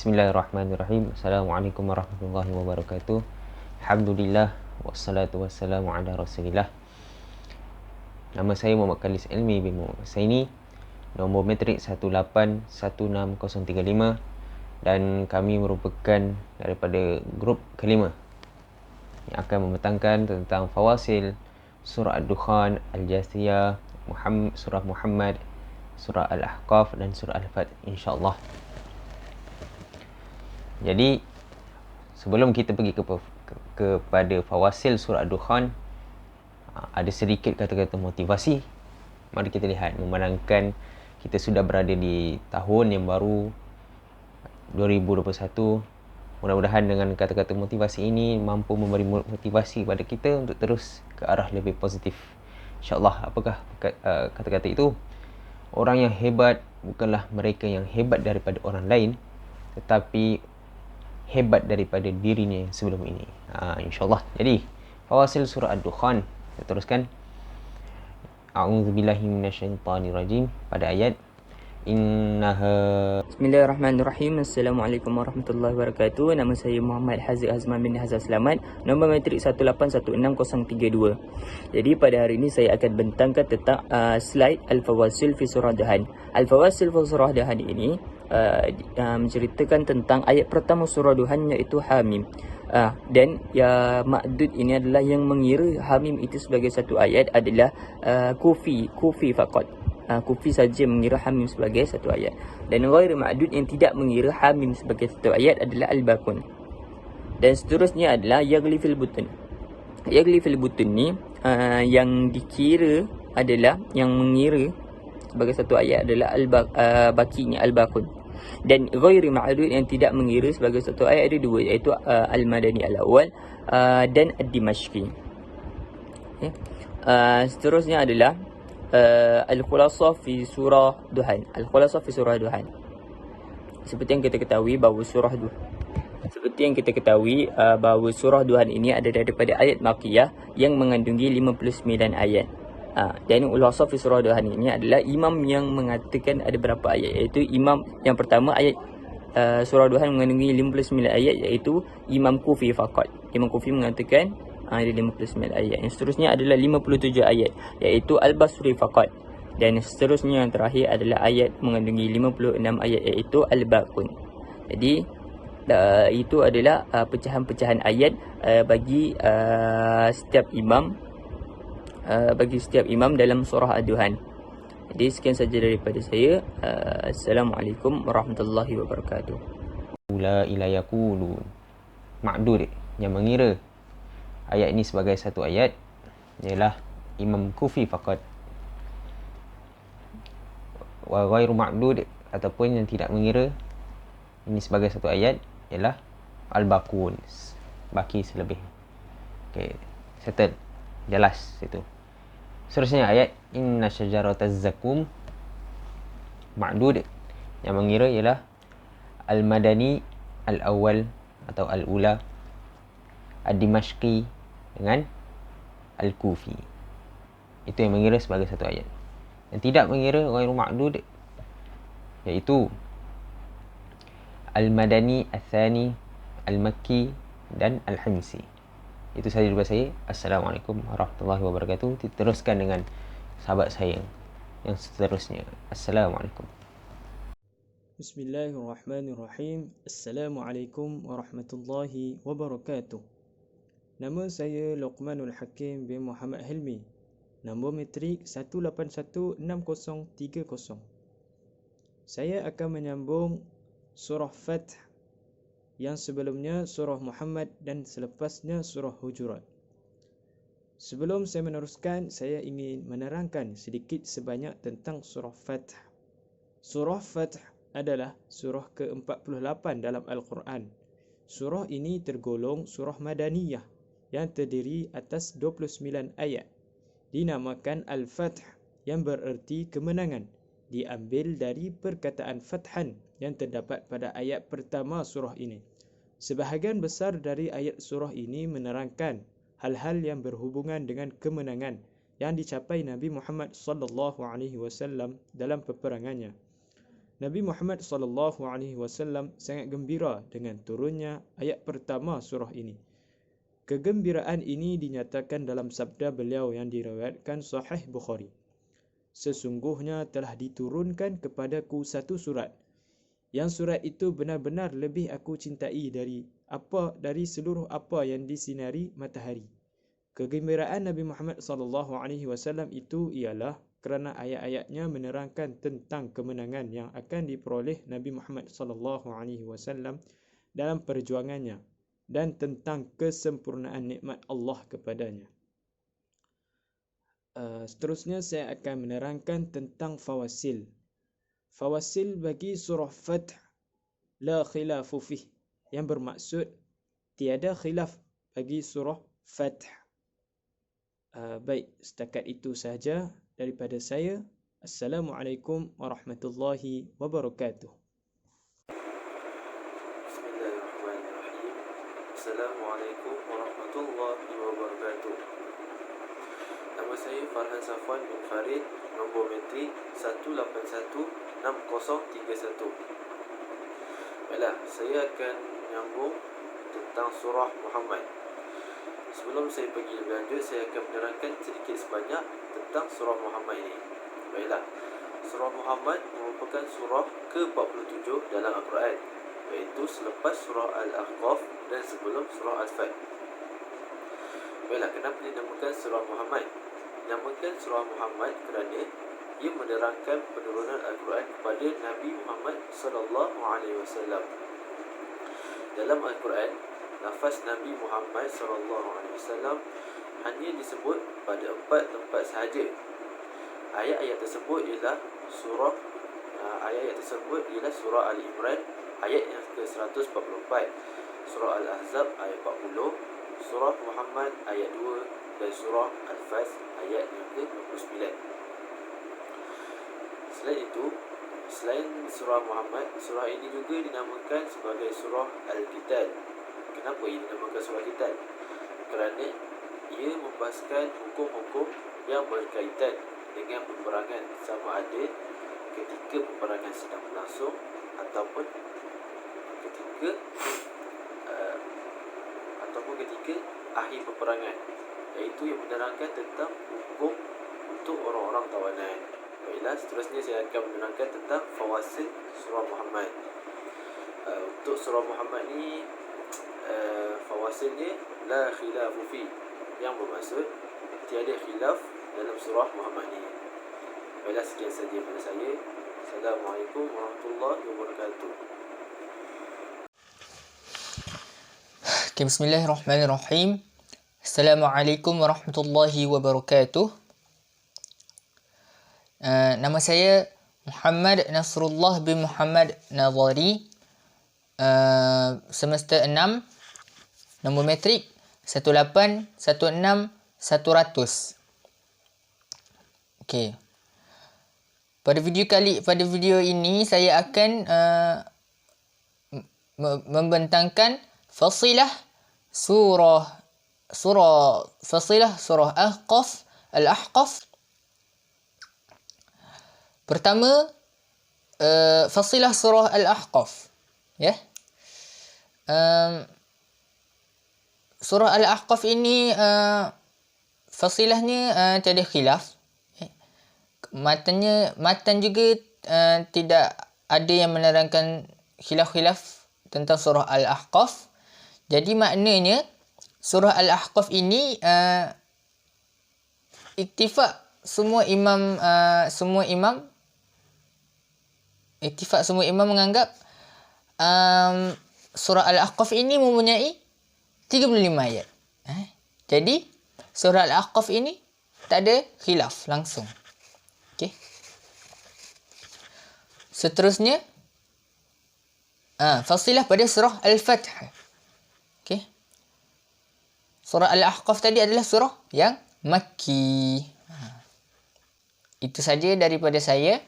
Bismillahirrahmanirrahim. Assalamualaikum warahmatullahi wabarakatuh. Alhamdulillah wassalatu wassalamu ala Rasulillah. Nama saya Muhammad Khalis Ilmi bin Muhammad Husaini. Nombor metrik 1816035 dan kami merupakan daripada grup kelima yang akan membentangkan tentang fawasil surah Ad-Dukhan, Al-Jasiyah, surah Muhammad, surah Al-Ahqaf dan surah Al-Fat, insya-Allah. Jadi sebelum kita pergi kepada fawasil surah Ad-Dukhan, ada sedikit kata-kata motivasi. Mari kita lihat, memandangkan kita sudah berada di tahun yang baru 2021. Mudah-mudahan dengan kata-kata motivasi ini mampu memberi motivasi kepada kita untuk terus ke arah lebih positif, insya-Allah. Apakah kata-kata itu? Orang yang hebat bukanlah mereka yang hebat daripada orang lain, tetapi hebat daripada dirinya sebelum ini. InsyaAllah. Jadi fawasil surah Ad-Dukhan, kita teruskan. A'udzubillahi minasyaitanirrajim pada ayat innaha. Bismillahirrahmanirrahim. Assalamualaikum warahmatullahi wabarakatuh. Nama saya Muhammad Haziq Azman bin Hazal Selamat. Nombor metrik 1816032. Jadi pada hari ini saya akan bentangkan tentang slide Al-Fawasil fi surah Ad-Dukhan. Al-Fawasil fi surah Ad-Dukhan ini menceritakan tentang ayat pertama surah Ad-Dukhan, iaitu Hamim. Dan ya Ma'dud ini adalah yang mengira Hamim itu sebagai satu ayat adalah Kufi faqat. Kufi saja mengira Hamim sebagai satu ayat. Dan ghair Ma'dud yang tidak mengira Hamim sebagai satu ayat adalah Al-Bakun. Dan seterusnya adalah Yaghli fil Butun. Yaghli fil Butun ni yang dikira adalah, yang mengira sebagai satu ayat adalah Bakinya Al-Bakun. Dan ghairi Ma'dud yang tidak mengira sebagai satu ayat ada dua, iaitu Al-Madani Al-Awwal dan Ad-Dimashqi. Okay. Seterusnya adalah Al-Khulasah fi surah Duhan. Al-Khulasah fi surah Duhan. Seperti yang kita ketahui bahawa surah Duhan ini ada daripada ayat Makkiyah yang mengandungi 59 ayat. Dan Al-Khulasah fi surah Duhan ini adalah imam yang mengatakan ada berapa ayat, iaitu imam yang pertama ayat surah Duhan mengandungi 59 ayat, iaitu Imam Kufi faqat. Imam Kufi mengatakan ada 59 ayat. Yang seterusnya adalah 57 ayat, iaitu Al-Basri faqat. Dan seterusnya yang terakhir adalah ayat mengandungi 56 ayat, iaitu Al-Bakun. Jadi itu adalah pecahan-pecahan ayat bagi setiap imam dalam surah Ad-Dukhan. Jadi sekian saja daripada saya. Assalamualaikum warahmatullahi wabarakatuh. La ilaha yaqulun. Ma'dud yang mengira ayat ini sebagai satu ayat ialah Imam Kufi faqat. Wa ghairu Ma'dud ataupun yang tidak mengira ini sebagai satu ayat ialah Al-Bakun, baki selebih. Okey, settle. Jelas situ. Seterusnya ayat inna syajarataz zakum. Ma'dud yang mengira ialah Al-Madani Al-Awwal atau Al-Ula, Ad-Dimashqi dengan Al-Kufi. Itu yang mengira sebagai satu ayat. Yang tidak mengira ghairu Ma'dud iaitu Al-Madani Al-Thani, Al-Makki dan Al-Himsi. Itu sahaja daripada saya. Assalamualaikum warahmatullahi wabarakatuh. Teruskan dengan sahabat saya yang seterusnya. Assalamualaikum. Bismillahirrahmanirrahim. Assalamualaikum warahmatullahi wabarakatuh. Nama saya Luqmanul Hakim bin Muhammad Hilmi. Nombor metrik 1816030. Saya akan menyambung surah Fath yang sebelumnya surah Muhammad dan selepasnya surah Hujurat. Sebelum saya meneruskan, saya ingin menerangkan sedikit sebanyak tentang surah Fath. Surah Fath adalah surah ke-48 dalam Al-Quran. Surah ini tergolong surah Madaniyah yang terdiri atas 29 ayat. Dinamakan Al-Fath yang bererti kemenangan. Diambil dari perkataan Fathan yang terdapat pada ayat pertama surah ini. Sebahagian besar dari ayat surah ini menerangkan hal-hal yang berhubungan dengan kemenangan yang dicapai Nabi Muhammad sallallahu alaihi wasallam dalam peperangannya. Nabi Muhammad SAW sangat gembira dengan turunnya ayat pertama surah ini. Kegembiraan ini dinyatakan dalam sabda beliau yang diriwayatkan Sahih Bukhari. Sesungguhnya telah diturunkan kepadaku satu surat, yang surat itu benar-benar lebih aku cintai dari seluruh apa yang disinari matahari. Kegembiraan Nabi Muhammad SAW itu ialah kerana ayat-ayatnya menerangkan tentang kemenangan yang akan diperoleh Nabi Muhammad SAW dalam perjuangannya dan tentang kesempurnaan nikmat Allah kepadanya. Seterusnya saya akan menerangkan tentang fawasil. Fawasil bagi surah Fath la khilafu fih, yang bermaksud tiada khilaf bagi surah Fath. Baik, setakat itu sahaja daripada saya. Assalamualaikum warahmatullahi wabarakatuh. Bismillahirrahmanirrahim. Assalamualaikum warahmatullahi wabarakatuh. Nama saya Farhan Safwan bin Farid, nombor metrik 1816031. Baiklah, saya akan menyambung tentang surah Muhammad. Sebelum saya pergi lebih lanjut, saya akan menerangkan sedikit sebanyak tentang surah Muhammad ini. Baiklah, surah Muhammad merupakan surah ke-47 dalam Al-Quran, iaitu selepas surah Al-Ahqaf dan sebelum surah Al-Fath. Baiklah, kenapa dinamakan surah Muhammad? Dinamakan surah Muhammad kerana ia menerangkan penurunan Al-Quran kepada Nabi Muhammad SAW. Dalam Al-Quran, lafaz Nabi Muhammad SAW hanya disebut pada 4 tempat sahaja. Ayat-ayat tersebut ialah surah Ali Imran ayat yang ke-144, surah Al-Ahzab ayat 40, surah Muhammad ayat 2 dan surah Al-Fath ayat yang ke-29. Selain itu, selain surah Muhammad, surah ini juga dinamakan sebagai surah Al-Qital. Kenapa ia dinamakan surah Qital? Kerana ia membahaskan hukum-hukum yang berkaitan dengan peperangan, sama ada ketika peperangan sedang berlangsung ataupun ketika akhir peperangan, iaitu yang menerangkan tentang hukum untuk orang-orang tawanan. Baiklah, seterusnya saya akan menerangkan tentang fawasil surah Muhammad. Untuk surah Muhammad ni, fawasilnya la khilafu fi, yang bermaksud tiada khilaf dalam surah Muhammad ni. Baiklah, sekian saja daripada saya. Assalamualaikum warahmatullahi wabarakatuh. Okay, bismillahirrahmanirrahim. Assalamualaikum warahmatullahi wabarakatuh. Nama saya Muhammad Nasrullah bin Muhammad Nazari, semester 6, nombor metrik 1816100. Okey. Pada video ini saya akan membentangkan fasilah surah Al-Ahqaf. Pertama, fasilah surah Al-Ahqaf. Ya. Surah Al-Ahqaf ini fasilahnya tiada khilaf. Matan juga tidak ada yang menerangkan khilaf-khilaf tentang surah Al-Ahqaf. Jadi maknanya surah Al-Ahqaf ini ittifaq semua imam menganggap surah Al-Ahqaf ini mempunyai 35 ayat. Jadi surah Al-Ahqaf ini tak ada khilaf langsung. Okey. Seterusnya fasilah pada surah Al-Fath. Okey. Surah Al-Ahqaf tadi adalah surah yang Makki. Itu saja daripada saya.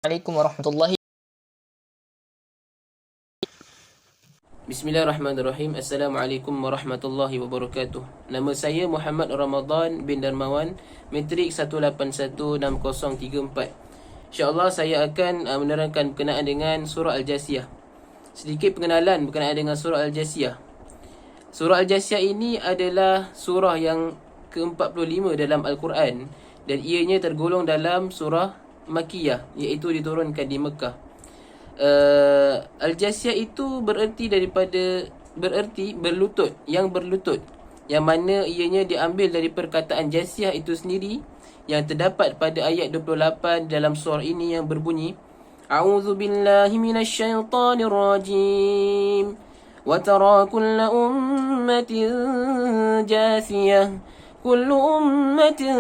Assalamualaikum warahmatullahi. Bismillahirrahmanirrahim. Assalamualaikum warahmatullahi wabarakatuh. Nama saya Muhammad Ramadan bin Darmawan, metrik 1816034. InsyaAllah saya akan menerangkan berkenaan dengan surah Al-Jasiyah. Sedikit pengenalan berkenaan dengan surah Al-Jasiyah. Surah Al-Jasiyah ini adalah surah yang ke-45 dalam Al-Quran, dan ianya tergolong dalam surah Makiyah, iaitu diturunkan di Mekah. Al-Jasiyah itu bererti berlutut, yang berlutut, yang mana ianya diambil dari perkataan jasiyah itu sendiri yang terdapat pada ayat 28 dalam surah ini yang berbunyi, A'udzu billahi minasyaitonir rajim. Wa tara kulla ummatin jasiyah. Kullu ummatin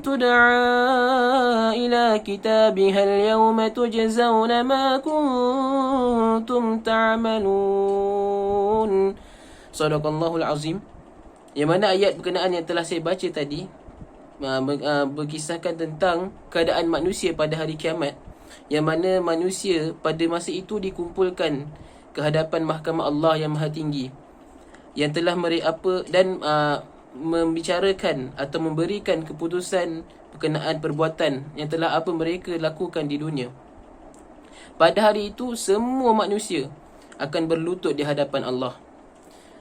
tud'a ila kitabiha al-yawma tujzauna ma kuntum ta'malun. Sadaqallahul azim. Yang mana ayat berkenaan yang telah saya baca tadi berkisahkan tentang keadaan manusia pada hari kiamat, yang mana manusia pada masa itu dikumpulkan ke hadapan mahkamah Allah yang maha tinggi, yang telah membicarakan atau memberikan keputusan berkenaan perbuatan yang telah mereka lakukan di dunia. Pada hari itu semua manusia akan berlutut di hadapan Allah.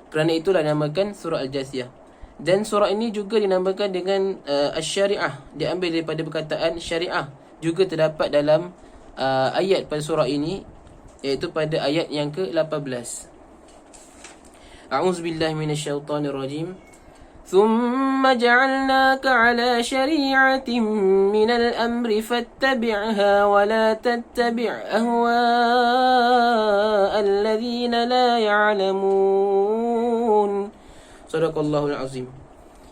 Kerana itulah dinamakan surah Al-Jasiyah. Dan surah ini juga dinamakan dengan Asy-Syari'ah, diambil daripada perkataan syariah. Juga terdapat dalam ayat pada surah ini, iaitu pada ayat yang ke-18. A'udzubillahi minasyaitonirrajim. ثم جعلناك على شريعة من الأمر فاتبعها ولا تتبع أهواء الذين لا يعلمون. Sadaqallahul azim.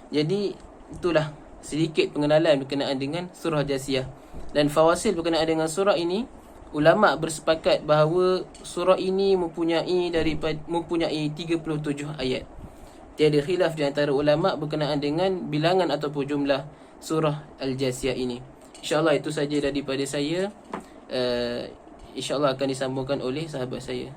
Jadi itulah sedikit pengenalan berkenaan dengan surah Jasiyah. Dan fawasil berkenaan dengan surah ini, ulama bersepakat bahawa surah ini mempunyai 37 ayat. Tiada khilaf di antara ulama berkenaan dengan bilangan ataupun jumlah surah Al-Jasiyah ini. InsyaAllah itu saja daripada saya. InsyaAllah akan disambungkan oleh sahabat saya.